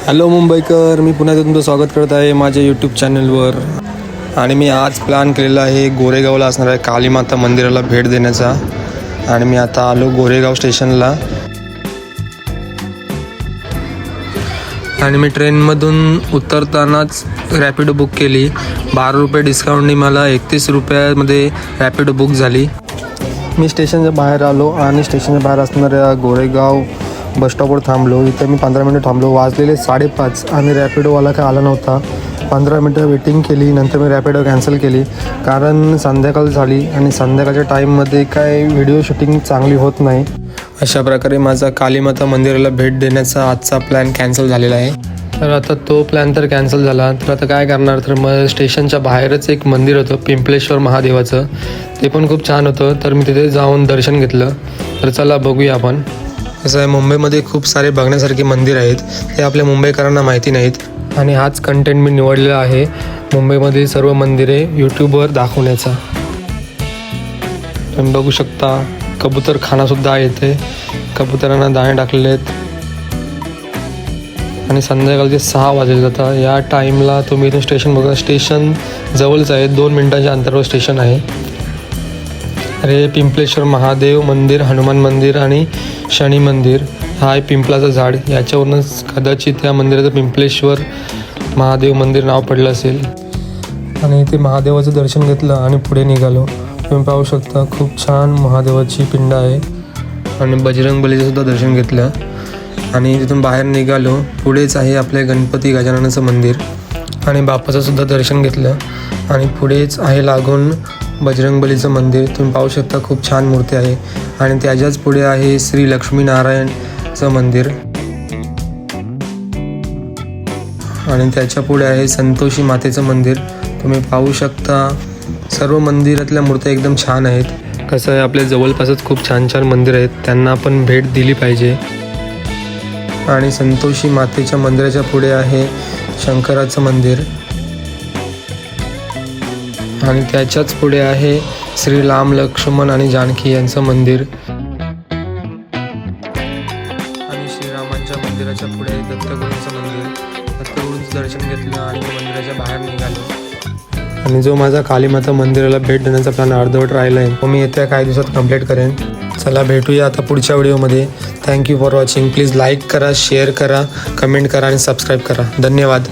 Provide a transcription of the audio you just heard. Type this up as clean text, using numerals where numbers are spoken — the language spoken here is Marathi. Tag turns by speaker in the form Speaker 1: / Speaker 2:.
Speaker 1: हॅलो मुंबईकर, मी पुन्हा तुमचं स्वागत करत आहे माझ्या यूट्यूब चॅनलवर. आणि मी आज प्लॅन केलेला आहे गोरेगावला असणाऱ्या कालीमाता मंदिराला भेट देण्याचा. आणि मी आता आलो गोरेगाव स्टेशनला. आणि मी ट्रेनमधून उतरतानाच रॅपिडो बुक केली. 12 रुपये डिस्काउंटनी मला 31 रुपयामध्ये रॅपिडो बुक झाली. मी स्टेशनच्या बाहेर आलो आणि स्टेशनच्या बाहेर असणाऱ्या गोरेगाव बसस्टॉपवर थांबलो. इथं मी 15 मिनटं थांबलो. वाजलेले 5:30 आणि रॅपिडोवाला काय आला नव्हता. 15 मिनटं वेटिंग केली. नंतर मी रॅपिडो कॅन्सल केली कारण संध्याकाळ झाली आणि संध्याकाळच्या टाईममध्ये काय व्हिडिओ शूटिंग चांगली होत नाही. अशा प्रकारे माझा कालीमाता मंदिराला भेट देण्याचा आजचा प्लॅन कॅन्सल झालेला आहे. तर आता तो प्लॅन तर कॅन्सल झाला, तर आता काय करणार. तर मग स्टेशनच्या बाहेरच एक मंदिर होतं पिंपलेश्वर महादेवाचं. ते पण खूप छान होतं. तर मी तिथे जाऊन दर्शन घेतलं. तर चला बघूया आपण. कसं आहे, मुंबईमध्ये खूप सारे बघण्यासारखे मंदिर आहेत, ते आपल्या मुंबईकरांना माहिती नाहीत. आणि हाच कंटेंट मी निवडलेला आहे, मुंबईमधील सर्व मंदिरे यूट्यूबवर दाखवण्याचा. तुम्ही बघू शकता कबूतरखानासुद्धा आहे इथे. कबुतरांना दाणे टाकलेले आहेत. आणि संध्याकाळचे 6 वाजले जातात. या टाईमला तुम्ही इथून स्टेशन बघा. स्टेशन जवळच आहे, 2 मिनिटांच्या अंतरावर स्टेशन आहे. अरे, पिंपलेश्वर महादेव मंदिर, हनुमान मंदिर आणि शनी मंदिर. हा आहे पिंपलाचं झाड. याच्यावरूनच कदाचित या मंदिराचं पिंपलेश्वर महादेव मंदिर नाव पडलं असेल. आणि इथे महादेवाचं दर्शन घेतलं आणि पुढे निघालो. तुम्ही पाहू शकता खूप छान महादेवाची पिंड आहे. आणि बजरंगबलीचं सुद्धा दर्शन घेतलं. आणि तिथून बाहेर निघालो. पुढेच आहे आपल्या गणपती गजाननाचं मंदिर आणि बाप्पाचं सुद्धा दर्शन घेतलं. आणि पुढेच आहे लागून बजरंगबलीचं मंदिर. तुम्ही पाहू शकता खूप छान मूर्ती आहे. आणि त्याच्याच पुढे आहे श्री लक्ष्मीनारायणचं मंदिर. आणि त्याच्या पुढे आहे संतोषी मातेचं मंदिर. तुम्ही पाहू शकता सर्व मंदिरातल्या मूर्त्या एकदम छान आहेत. कसं आहे, आपल्या जवळपासच खूप छान छान मंदिर आहेत, त्यांना आपण भेट दिली पाहिजे. आणि संतोषी मातेच्या मंदिराच्या पुढे आहे शंकराचं मंदिर. आणि त्याच्याच पुढे आहे श्री राम लक्ष्मण आणि जानकी यांचं मंदिर. आणि श्रीरामांच्या मंदिराच्या पुढे दत्तगुरूंचं मंदिर. दत्तगुरूंचं दर्शन घेतलं आणि मंदिराच्या बाहेर निघालो. आणि जो माझा कालीमाता मंदिराला भेट देण्याचा प्लॅन अर्धवट राहिला आहे, तो मी येत्या काही दिवसात कंप्लीट करेन. चला भेटूया आता पुढच्या व्हिडिओमध्ये. Thank you for watching. Please like करा, शेअर करा, कमेंट करा आणि सबस्क्राईब करा. धन्यवाद.